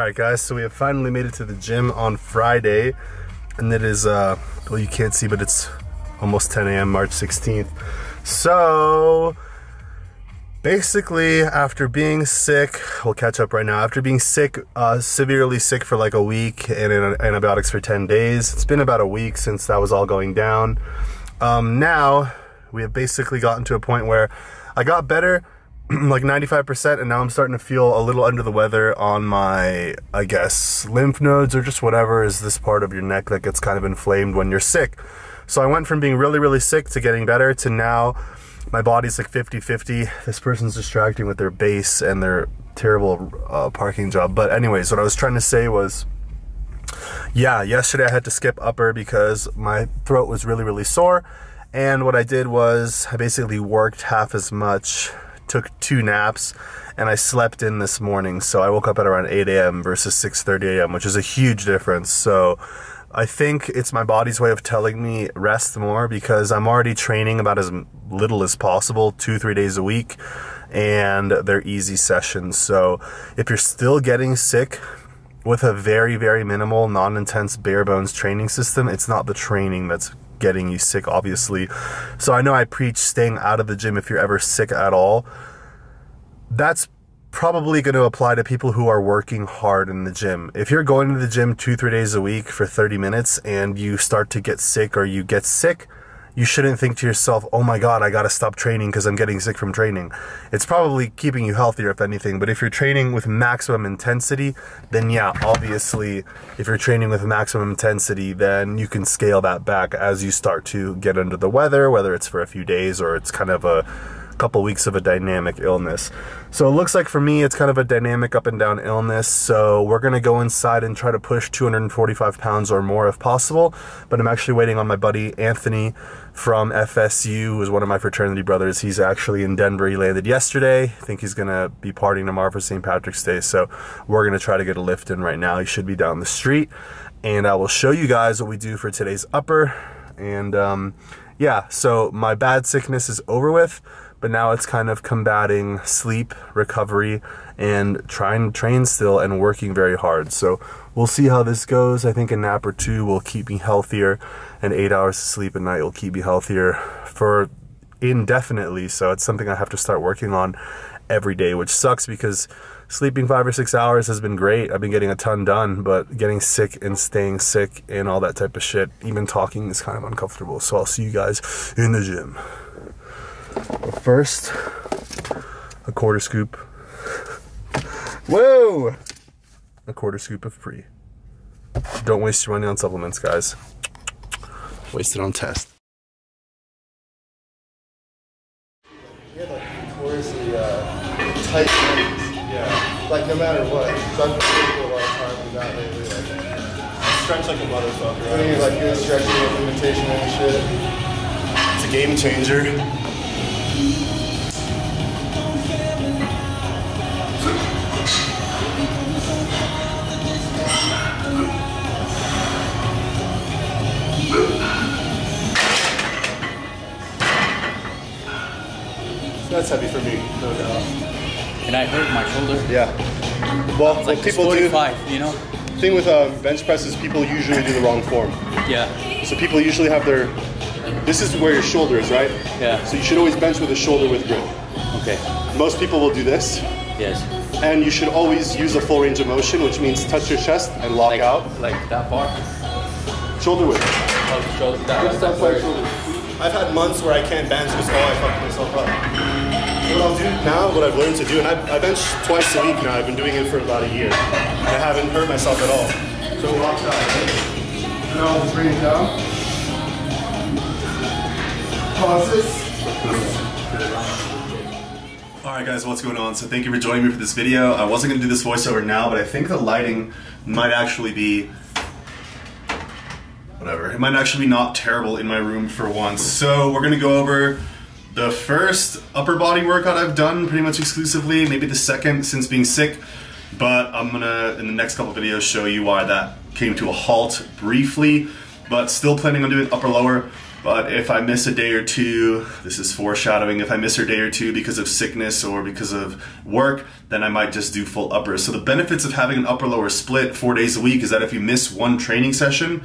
Alright guys, so we have finally made it to the gym on Friday, and it is, well, you can't see, but it's almost 10 a.m. March 16th. So basically, after being sick, we'll catch up right now. After being sick, severely sick for like a week and in antibiotics for 10 days, it's been about a week since that was all going down. Now we have basically gotten to a point where I got better, like 95%, and now I'm starting to feel a little under the weather on my, I guess, lymph nodes or just whatever is this part of your neck that gets kind of inflamed when you're sick. So I went from being really, really sick to getting better to now my body's like 50-50. This person's distracting with their bass and their terrible parking job. But anyways, what I was trying to say was, yeah, yesterday I had to skip upper because my throat was really, really sore. And what I did was I basically worked half as much, took 2 naps, and I slept in this morning. So I woke up at around 8 a.m. versus 6:30 a.m., which is a huge difference. So I think it's my body's way of telling me rest more because I'm already training about as little as possible, 2-3 days a week, and they're easy sessions. So if you're still getting sick with a very, very minimal, non-intense, bare bones training system, it's not the training that's getting you sick, obviously. So I know I preach staying out of the gym if you're ever sick at all. That's probably going to apply to people who are working hard in the gym. If you're going to the gym 2-3 days a week for 30 minutes and you start to get sick or you get sick, you shouldn't think to yourself, oh my God, I got to stop training because I'm getting sick from training. It's probably keeping you healthier, if anything. But if you're training with maximum intensity, then yeah, obviously, if you're training with maximum intensity, then you can scale that back as you start to get under the weather, whether it's for a few days or it's kind of a couple weeks of a dynamic illness. So it looks like for me it's kind of a dynamic up and down illness, so we're gonna go inside and try to push 245 pounds or more if possible. But I'm actually waiting on my buddy Anthony from FSU, who's one of my fraternity brothers. He's actually in Denver. He landed yesterday. I think he's gonna be partying tomorrow for St. Patrick's Day, so we're gonna try to get a lift in right now. He should be down the street, and I will show you guys what we do for today's upper. And yeah, so my bad sickness is over with, but now it's kind of combating sleep, recovery, and trying to train still and working very hard. So we'll see how this goes. I think a nap or 2 will keep me healthier, and 8 hours of sleep a night will keep me healthier for indefinitely. So it's something I have to start working on every day, which sucks because sleeping 5 or 6 hours has been great. I've been getting a ton done, but getting sick and staying sick and all that type of shit, even talking, is kind of uncomfortable. So I'll see you guys in the gym. But first, a quarter scoop. Whoa! A quarter scoop of pre. Don't waste your money on supplements, guys. Waste it on test. Yeah, like notoriously tight legs. Yeah. Like no matter what. So I've been doing a lot of time with that lately. Like, stretch like a motherfucker. Doing like good stretching implementation and shit. It's a game changer. That's heavy for me, no doubt. And I hurt my shoulder. Yeah. Well, like what people 45, do, you know? The thing with bench press is people usually do the wrong form. Yeah. So people usually have their, this is where your shoulder is, right? Yeah. So you should always bench with a shoulder with grip. Okay. Most people will do this. Yes. And you should always use a full range of motion, which means touch your chest and lock out. Like that far? Shoulder width. Oh, shoulder. I've had months where I can't bench because I fucked myself up. What I'll do now, what I've learned to do, and I bench twice a week now. I've been doing it for about a year. And I haven't hurt myself at all. So watch that. Now I'll just bring it down. Pause it. Alright guys, what's going on? So thank you for joining me for this video. I wasn't going to do this voiceover now, but I think the lighting might actually be whatever. It might actually be not terrible in my room for once. So we're going to go over the first upper body workout I've done pretty much exclusively, maybe the second since being sick, but I'm going to, in the next couple videos, show you why that came to a halt briefly. but still planning on doing upper lower. But if I miss a day or two, this is foreshadowing, if I miss a day or two because of sickness or because of work, then I might just do full upper. So the benefits of having an upper lower split 4 days a week is that if you miss one training session,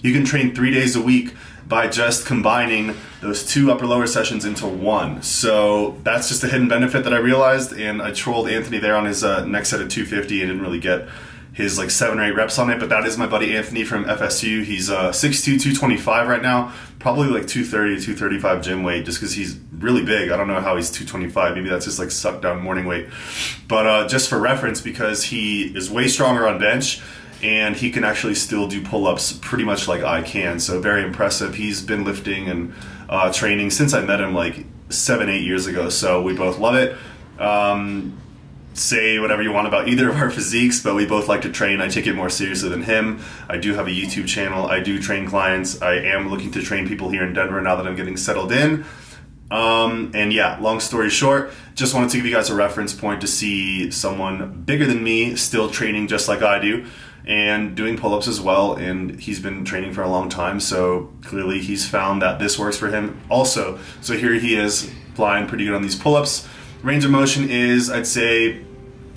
you can train 3 days a week by just combining those 2 upper lower sessions into 1. So that's just a hidden benefit that I realized, and I trolled Anthony there on his next set of 250 and didn't really get his like 7 or 8 reps on it, but that is my buddy Anthony from FSU. He's 6'2", 225 right now, probably like 230 to 235 gym weight just because he's really big. I don't know how he's 225, maybe that's just like sucked down morning weight. But just for reference, because he is way stronger on bench and he can actually still do pull-ups pretty much like I can, so very impressive. He's been lifting and training since I met him like 7-8 years ago, so we both love it. Say whatever you want about either of our physiques, but we both like to train. I take it more seriously than him. I do have a YouTube channel. I do train clients. I am looking to train people here in Denver now that I'm getting settled in. And yeah, long story short, just wanted to give you guys a reference point to see someone bigger than me still training just like I do and doing pull-ups as well, and he's been training for a long time, so clearly he's found that this works for him also. So here he is flying pretty good on these pull-ups. Range of motion is, I'd say,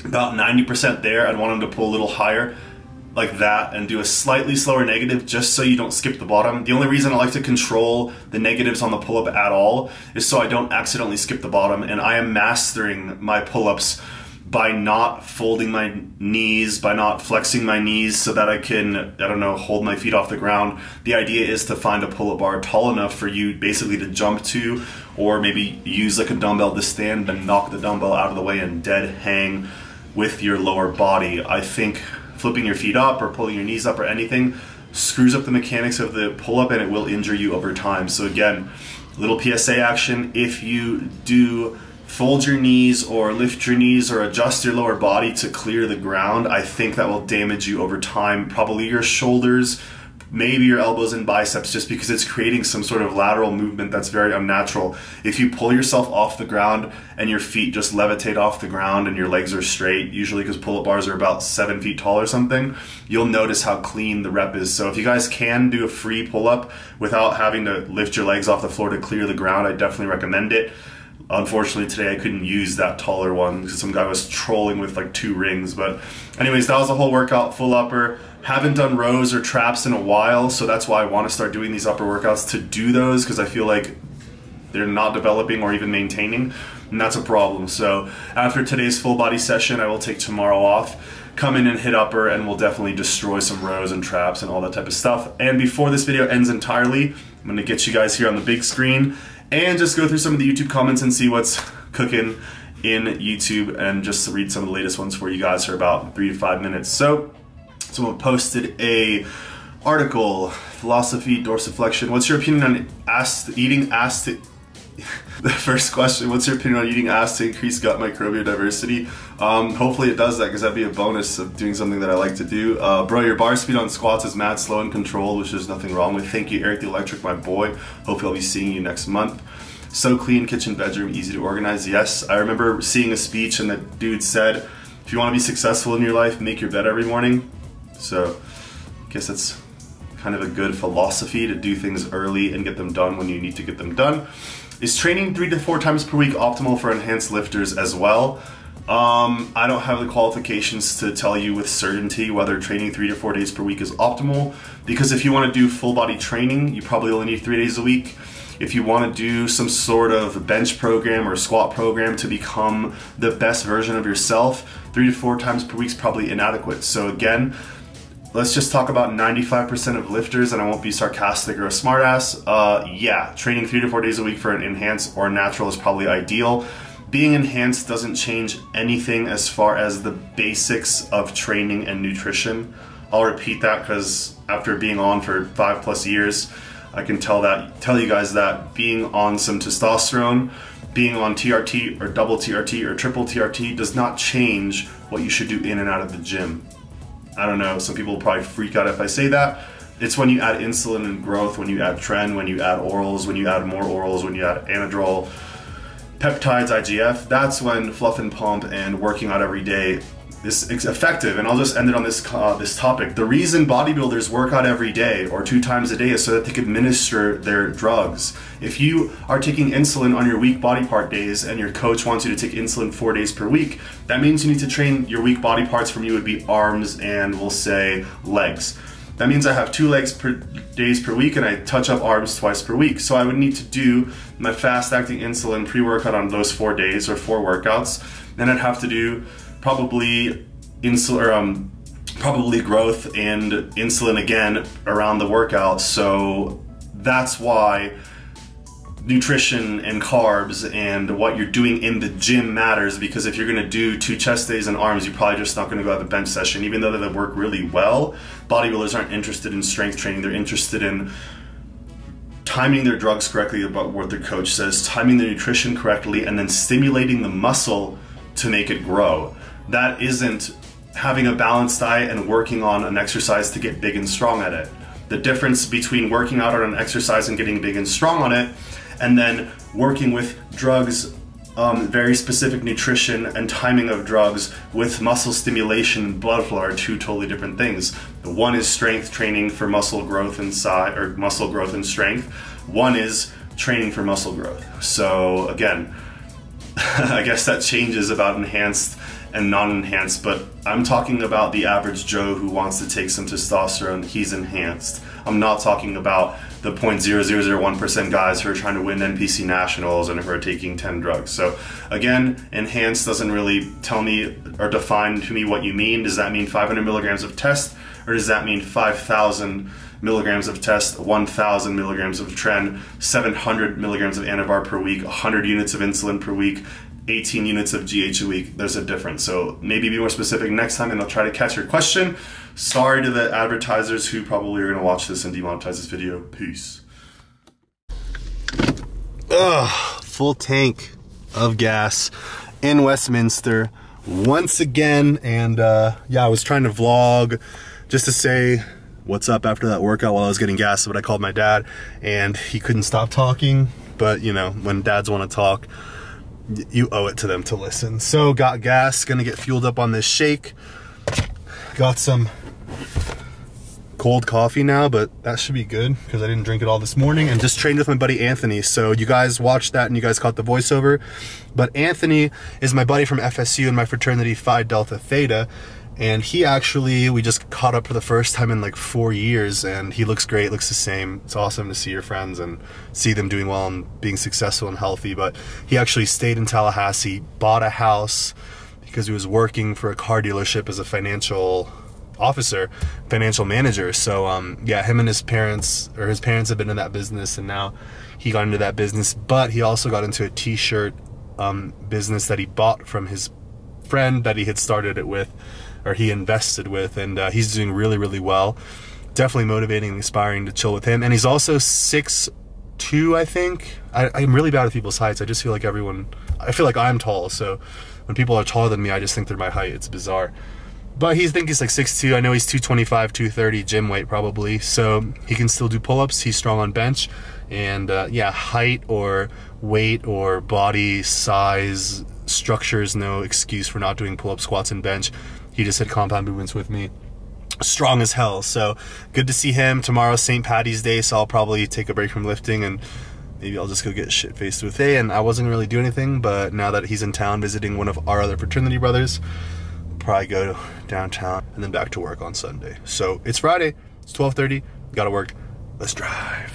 about 90% there. I'd want him to pull a little higher like that and do a slightly slower negative just so you don't skip the bottom. The only reason I like to control the negatives on the pull-up at all is so I don't accidentally skip the bottom, and I am mastering my pull-ups by not folding my knees, by not flexing my knees so that I can, I don't know, hold my feet off the ground. The idea is to find a pull-up bar tall enough for you basically to jump to, or maybe use like a dumbbell to stand and knock the dumbbell out of the way and dead hang with your lower body. I think flipping your feet up or pulling your knees up or anything screws up the mechanics of the pull-up and it will injure you over time. So again, little PSA action, if you do fold your knees or lift your knees or adjust your lower body to clear the ground, I think that will damage you over time, probably your shoulders, maybe your elbows and biceps, just because it's creating some sort of lateral movement that's very unnatural. If you pull yourself off the ground and your feet just levitate off the ground and your legs are straight, usually because pull-up bars are about 7 feet tall or something, you'll notice how clean the rep is. So if you guys can do a free pull-up without having to lift your legs off the floor to clear the ground, I definitely recommend it. Unfortunately today I couldn't use that taller one because some guy was trolling with like 2 rings. But anyways, that was the whole workout, full upper. Haven't done rows or traps in a while, so that's why I want to start doing these upper workouts, to do those, because I feel like they're not developing or even maintaining, and that's a problem. So after today's full body session, I will take tomorrow off, come in and hit upper, and we'll definitely destroy some rows and traps and all that type of stuff. And before this video ends entirely, I'm going to get you guys here on the big screen and just go through some of the YouTube comments and see what's cooking in YouTube, and just read some of the latest ones for you guys for about 3 to 5 minutes. So someone posted a article, philosophy, dorsiflexion. What's your opinion on eating ass to... The first question, what's your opinion on eating ass to increase gut microbial diversity? Hopefully it does that, because that'd be a bonus of doing something that I like to do. Bro, your bar speed on squats is mad slow and controlled, which there's nothing wrong with. Thank you, Eric the Electric, my boy. Hopefully I'll be seeing you next month. So clean, kitchen, bedroom, easy to organize. Yes, I remember seeing a speech and the dude said, if you want to be successful in your life, make your bed every morning. So I guess that's kind of a good philosophy, to do things early and get them done when you need to get them done. Is training 3 to 4 times per week optimal for enhanced lifters as well? I don't have the qualifications to tell you with certainty whether training 3 to 4 days per week is optimal, because if you want to do full body training, you probably only need 3 days a week. If you want to do some sort of bench program or squat program to become the best version of yourself, 3 to 4 times per week is probably inadequate. So again, let's just talk about 95% of lifters, and I won't be sarcastic or a smartass. Yeah, training 3 to 4 days a week for an enhanced or natural is probably ideal. Being enhanced doesn't change anything as far as the basics of training and nutrition. I'll repeat that because after being on for 5+ years, I can tell you guys that being on some testosterone, being on TRT or double TRT or triple TRT does not change what you should do in and out of the gym. I don't know, some people will probably freak out if I say that. It's when you add insulin and growth, when you add tren, when you add orals, when you add more orals, when you add anadrol, peptides, IGF, that's when fluff and pump and working out every day effective, and I'll just end it on this this topic. The reason bodybuilders work out every day or 2 times a day is so that they can administer their drugs. If you are taking insulin on your weak body part days and your coach wants you to take insulin 4 days per week, that means you need to train your weak body parts. From you would be arms and we'll say legs. That means I have 2 legs days per week and I touch up arms twice per week. So I would need to do my fast-acting insulin pre-workout on those 4 days or 4 workouts. Then I'd have to do probably probably growth and insulin again around the workout. So that's why nutrition and carbs and what you're doing in the gym matters, because if you're gonna do 2 chest days and arms, you're probably just not gonna go have a bench session. Even though they work really well, bodybuilders aren't interested in strength training. They're interested in timing their drugs correctly about what their coach says, timing their nutrition correctly, and then stimulating the muscle to make it grow. That isn't having a balanced diet and working on an exercise to get big and strong at it. The difference between working out on an exercise and getting big and strong on it, and then working with drugs, very specific nutrition and timing of drugs with muscle stimulation and blood flow are 2 totally different things. One is strength training for muscle growth and size, or muscle growth and strength. One is training for muscle growth. So again, I guess that changes about enhanced and non-enhanced, but I'm talking about the average Joe who wants to take some testosterone. He's enhanced. I'm not talking about the 0.0001% guys who are trying to win NPC nationals and who are taking 10 drugs. So again, enhanced doesn't really tell me or define to me what you mean. Does that mean 500 milligrams of test, or does that mean 5,000 milligrams of test, 1,000 milligrams of tren, 700 milligrams of Anavar per week, 100 units of insulin per week, 18 units of GH a week? There's a difference. So maybe be more specific next time and I'll try to catch your question. Sorry to the advertisers who probably are gonna watch this and demonetize this video. Peace. Full tank of gas in Westminster once again. And yeah, I was trying to vlog just to say what's up after that workout while I was getting gas, but I called my dad and he couldn't stop talking. But you know, when dads want to talk, you owe it to them to listen. So got gas, gonna get fueled up on this shake. Got some cold coffee now, but that should be good because I didn't drink it all this morning, and just trained with my buddy Anthony. So you guys watched that and you guys caught the voiceover, but Anthony is my buddy from FSU in my fraternity Phi Delta Theta, and he actually, we just caught up for the first time in like 4 years, and he looks great, looks the same. It's awesome to see your friends and see them doing well and being successful and healthy. But he actually stayed in Tallahassee, bought a house because he was working for a car dealership as a financial officer, financial manager. So yeah, him and his parents have been in that business, and now he got into that business. But he also got into a t-shirt business that he bought from his friend that he had started it with, or he invested with, and he's doing really, really well. Definitely motivating and inspiring to chill with him. And he's also 6'2", I think. I'm really bad at people's heights. I just feel like I feel like I'm tall, so when people are taller than me, I just think they're my height. It's bizarre. But he thinks he's like 6'2". I know he's 225, 230 gym weight probably. So he can still do pull-ups. He's strong on bench. And yeah, height or weight or body size structure is no excuse for not doing pull-up, squats, and bench. He just hit compound movements with me. Strong as hell. So good to see him. Tomorrow's St. Paddy's Day, so I'll probably take a break from lifting and maybe I'll just go get shit-faced with A. And I wasn't really doing anything, but now that he's in town visiting one of our other fraternity brothers, probably go downtown and then back to work on Sunday. So it's Friday, it's 12:30, gotta work, let's drive.